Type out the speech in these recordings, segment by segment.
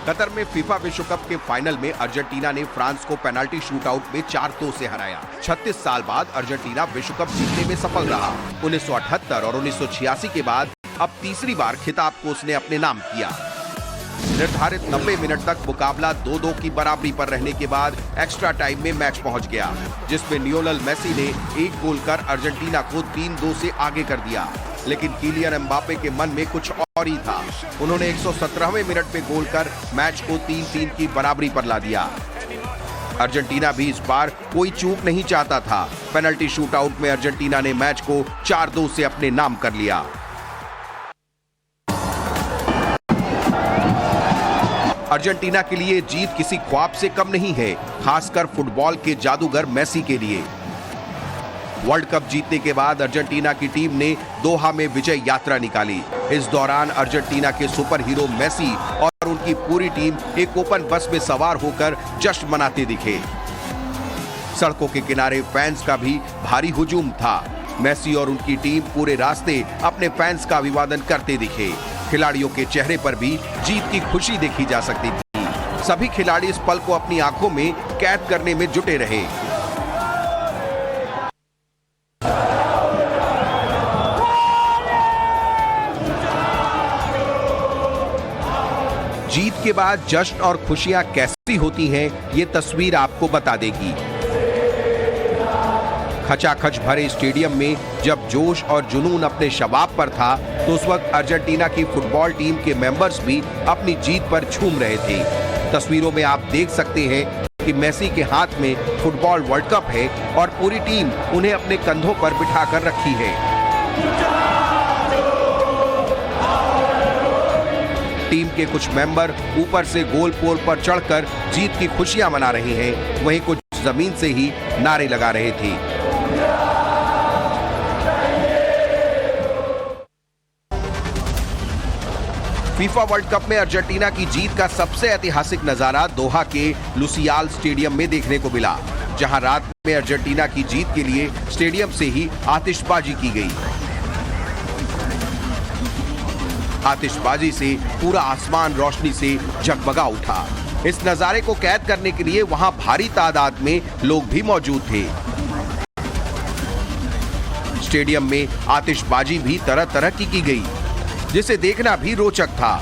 Qatar में FIFA विश्व cup के फाइनल में अर्जेंटीना ने फ्रांस को पेनाल्टी शूटआउट में 4-2 से हराया। 36 साल बाद अर्जेंटीना विश्व कप जीतने में सफल रहा। 1978 और 1986 के बाद अब तीसरी बार खिताब को उसने अपने नाम किया। निर्धारित 90 मिनट तक मुकाबला 2-2 की बराबरी पर रहने के बाद एक्स्ट्रा टाइम में मैच पहुंच गया, जिसमें लियोनेल मेसी ने एक गोल कर अर्जेंटीना को 3-2 से आगे कर दिया। लेकिन किलियन एम्बापे के मन में कुछ और ही था। उन्होंने 117वें मिनट में गोल कर मैच को 3-3 की बराबरी पर ला दिया। अर्जेंटीना भी इस बार कोई चूक नहीं चाहता था। पेनल्टी शूटआउट में अर्जेंटीना ने मैच को 4-2 से अपने नाम कर लिया। अर्जेंटीना के लिए जीत किसी ख्वाब से कम नहीं है, खासकर फुटबॉल के जादूगर मेसी के लिए। वर्ल्ड कप जीतने के बाद अर्जेंटीना की टीम ने दोहा में विजय यात्रा निकाली। इस दौरान अर्जेंटीना के सुपर हीरो मेसी और उनकी पूरी टीम एक ओपन बस में सवार होकर जश्न मनाते दिखे। सड़कों के किनारे फैंस का भी भारी हुजूम था। मेसी और उनकी टीम पूरे रास्ते अपने फैंस का अभिवादन करते दिखे। खिलाड़ियों के चेहरे पर भी जीत की खुशी देखी जा सकती थी। सभी खिलाड़ी इस पल को अपनी आंखों में कैद करने में जुटे रहे। जीत के बाद जश्न और खुशियां कैसी होती हैं, ये तस्वीर आपको बता देगी। खचाखच भरे स्टेडियम में जब जोश और जुनून अपने शबाब पर था, तो उस वक्त अर्जेंटीना की फुटबॉल टीम के मेंबर्स भी अपनी जीत पर झूम रहे थे। तस्वीरों में आप देख सकते हैं कि मेसी के हाथ में फुटबॉल वर्ल्ड कप है और पूरी टीम उन्हें अपने कंधों पर बिठाकर रखी है। टीम के कुछ मेंबर ऊपर से गोल पोल पर चढ़कर जीत की खुशियां मना रहे हैं, वहीं कुछ जमीन से ही नारे लगा रहे थे। फीफा वर्ल्ड कप में अर्जेंटीना की जीत का सबसे ऐतिहासिक नजारा दोहा के लुसियाल स्टेडियम में देखने को मिला, जहां रात में अर्जेंटीना की जीत के लिए स्टेडियम से ही आतिशबाजी की गई। आतिशबाजी से पूरा आसमान रोशनी से जगमगा उठा। इस नजारे को कैद करने के लिए वहां भारी तादाद में लोग भी मौजूद थे। स्टेडियम में आतिशबाजी भी तरह तरह की गई, जिसे देखना भी रोचक था।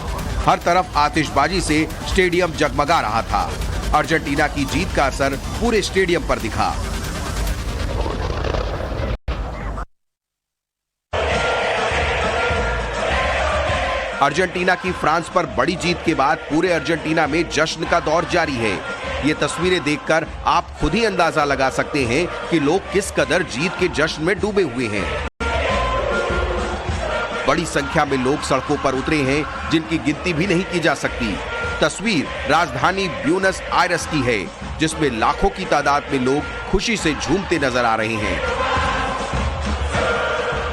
हर तरफ आतिशबाजी से स्टेडियम जगमगा रहा था। अर्जेंटीना की जीत का असर पूरे स्टेडियम पर दिखा। अर्जेंटीना की फ्रांस पर बड़ी जीत के बाद पूरे अर्जेंटीना में जश्न का दौर जारी है। ये तस्वीरें देखकर आप खुद ही अंदाजा लगा सकते हैं कि लोग किस कदर जीत के जश्न में डूबे हुए हैं। बड़ी संख्या में लोग सड़कों पर उतरे हैं, जिनकी गिनती भी नहीं की जा सकती। तस्वीर राजधानी ब्यूनस आयर्स की है, जिसमें लाखों की तादाद में लोग खुशी से झूमते नजर आ रहे हैं।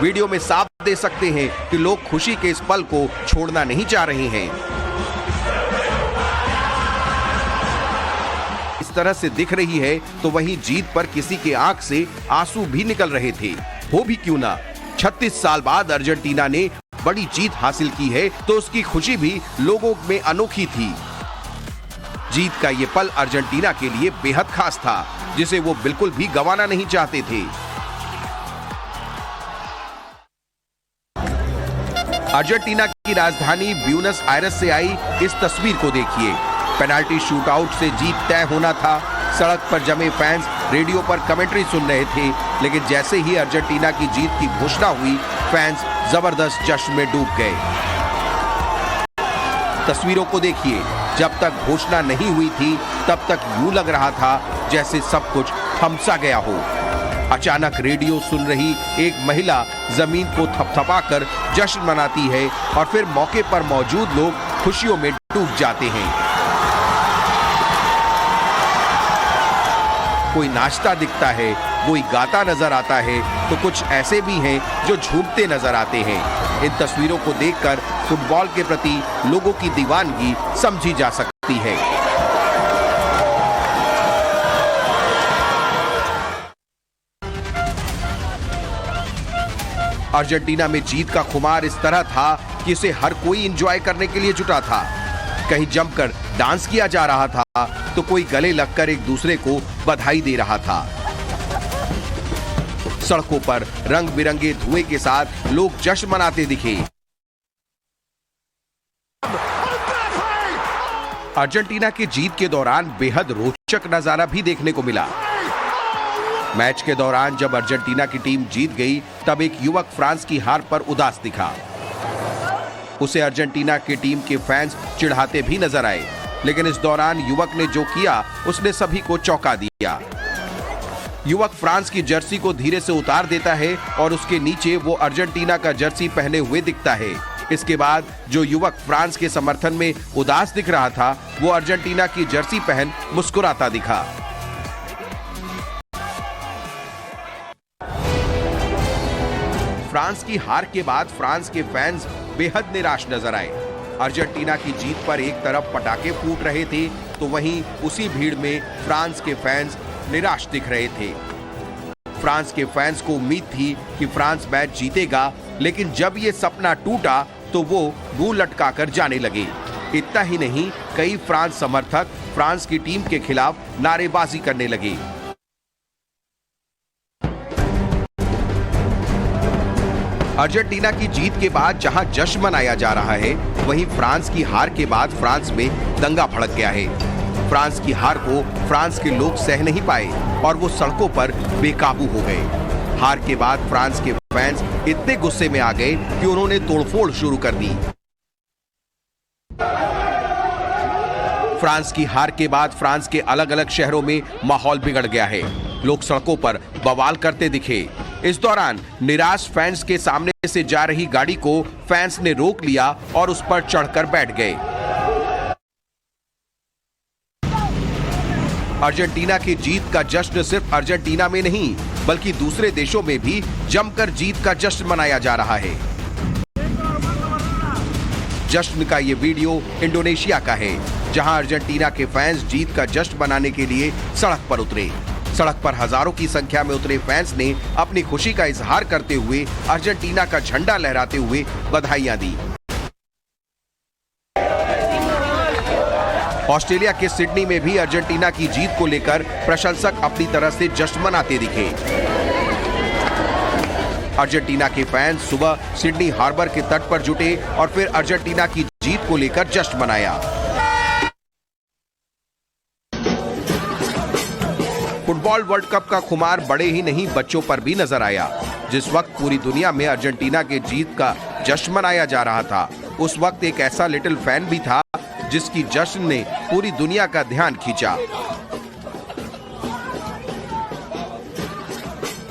वीडियो में साफ देख सकते हैं कि लोग खुशी के इस पल को छोड़ना नहीं चाह रहे हैं। इस तरह से दिख रही है तो वहीं जीत पर किसी के आंख से आंसू भी निकल रहे थे। हो भी क्यों ना, 36 साल बाद अर्जेंटीना ने बड़ी जीत हासिल की है, तो उसकी खुशी भी लोगों में अनोखी थी। जीत का ये पल अर्जेंटीना के लिए बेहद खास था, जिसे वो बिल्कुल भी गंवाना नहीं चाहते थे। अर्जेंटीना की राजधानी ब्यूनस आयर्स से आई इस तस्वीर को देखिए। पेनाल्टी शूटआउट से जीत तय होना था। सड़क पर जमे फैंस रेडियो पर कमेंट्री सुन रहे थे, लेकिन जैसे ही अर्जेंटीना की जीत की घोषणा हुई, फैंस जबरदस्त जश्न में डूब गए। तस्वीरों को देखिए, जब तक घोषणा नहीं हुई थी तब तक यूं लग रहा था जैसे सब कुछ थमसा गया हो। अचानक रेडियो सुन रही एक महिला जमीन को थपथपाकर जश्न मनाती है और फिर मौके पर मौजूद लोग खुशियों में डूब जाते हैं। कोई नाचता दिखता है, कोई गाता नजर आता है, तो कुछ ऐसे भी हैं जो झूमते नजर आते हैं। इन तस्वीरों को देखकर फुटबॉल के प्रति लोगों की दीवानगी समझी जा सकती है। अर्जेंटीना में जीत का खुमार इस तरह था कि इसे हर कोई एंजॉय करने के लिए जुटा था। कहीं जमकर डांस किया जा रहा था, तो कोई गले लगकर एक दूसरे को बधाई दे रहा था। सड़कों पर रंग बिरंगे धुएं के साथ लोग जश्न मनाते दिखे। अर्जेंटीना की जीत के दौरान बेहद रोचक नजारा भी देखने को मिला। मैच के दौरान जब अर्जेंटीना की टीम जीत गई, तब एक युवक फ्रांस की हार पर उदास दिखा। उसे अर्जेंटीना की टीम के फैंस चिढ़ाते भी नजर आए, लेकिन इस दौरान युवक ने जो किया उसने सभी को चौंका दिया। युवक फ्रांस की जर्सी को धीरे से उतार देता है और उसके नीचे वो अर्जेंटीना का जर्सी पहने हुए दिखता है। इसके बाद जो युवक फ्रांस के समर्थन में उदास दिख रहा था, वो अर्जेंटीना की जर्सी पहन मुस्कुराता दिखा। फ्रांस की हार के बाद फ्रांस के फैंस बेहद निराश नजर आए। अर्जेंटीना की जीत पर एक तरफ पटाखे फूट रहे थे, तो वहीं उसी भीड़ में फ्रांस के फैंस निराश दिख रहे थे। फ्रांस के फैंस को उम्मीद थी कि फ्रांस मैच जीतेगा, लेकिन जब ये सपना टूटा तो वो मुंह लटकाकर जाने लगे। इतना ही नहीं, कई फ्रांस समर्थक फ्रांस की टीम के खिलाफ नारेबाजी करने लगे। अर्जेंटीना की जीत के बाद जहां जश्न मनाया जा रहा है, वहीं फ्रांस की हार के बाद फ्रांस में दंगा भड़क गया है। फ्रांस की हार को फ्रांस के लोग सह नहीं पाए और वो सड़कों पर बेकाबू हो गए। हार के बाद फ्रांस के फैंस इतने गुस्से में आ गए कि उन्होंने तोड़फोड़ शुरू कर दी। फ्रांस की हार के बाद फ्रांस के अलग अलग शहरों में माहौल बिगड़ गया है। लोग सड़कों पर बवाल करते दिखे। इस दौरान निराश फैंस के सामने से जा रही गाड़ी को फैंस ने रोक लिया और उस पर चढ़कर बैठ गए। अर्जेंटीना की जीत का जश्न सिर्फ अर्जेंटीना में नहीं, बल्कि दूसरे देशों में भी जमकर जीत का जश्न मनाया जा रहा है। जश्न का ये वीडियो इंडोनेशिया का है, जहां अर्जेंटीना के फैंस जीत का जश्न मनाने के लिए सड़क पर उतरे। सड़क पर हजारों की संख्या में उतरे फैंस ने अपनी खुशी का इजहार करते हुए अर्जेंटीना का झंडा लहराते हुए बधाइयां दी। ऑस्ट्रेलिया के सिडनी में भी अर्जेंटीना की जीत को लेकर प्रशंसक अपनी तरह से जश्न मनाते दिखे। अर्जेंटीना के फैंस सुबह सिडनी हार्बर के तट पर जुटे और फिर अर्जेंटीना की जीत को लेकर जश्न मनाया। फुटबॉल वर्ल्ड कप का खुमार बड़े ही नहीं, बच्चों पर भी नजर आया। जिस वक्त पूरी दुनिया में अर्जेंटीना के जीत का जश्न मनाया जा रहा था, उस वक्त एक ऐसा लिटिल फैन भी था जिसकी जश्न ने पूरी दुनिया का ध्यान खींचा।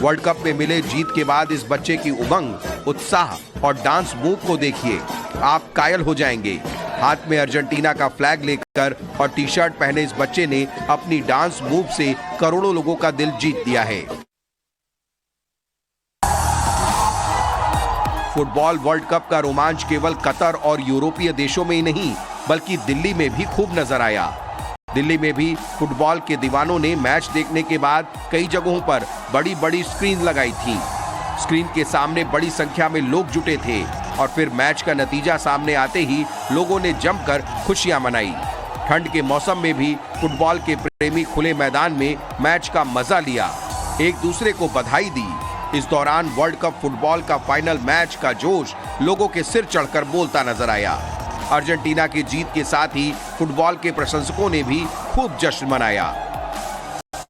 वर्ल्ड कप में मिले जीत के बाद इस बच्चे की उमंग, उत्साह और डांस मूव को देखिए, आप कायल हो जाएंगे। हाथ में अर्जेंटीना का फ्लैग लेकर और टी शर्ट पहने इस बच्चे ने अपनी डांस मूव से करोड़ों लोगों का दिल जीत दिया है। फुटबॉल वर्ल्ड कप का रोमांच केवल कतर और यूरोपीय देशों में ही नहीं, बल्कि दिल्ली में भी खूब नजर आया। दिल्ली में भी फुटबॉल के दीवानों ने मैच देखने के बाद कई जगहों पर बड़ी बड़ी स्क्रीन लगाई थी। स्क्रीन के सामने बड़ी संख्या में लोग जुटे थे और फिर मैच का नतीजा सामने आते ही लोगों ने जमकर खुशियां मनाई। ठंड के मौसम में भी फुटबॉल के प्रेमी खुले मैदान में मैच का मजा लिया, एक दूसरे को बधाई दी। इस दौरान वर्ल्ड कप फुटबॉल का फाइनल मैच का जोश लोगों के सिर चढ़कर बोलता नजर आया। अर्जेंटीना की जीत के साथ ही फुटबॉल के प्रशंसकों ने भी खूब जश्न मनाया।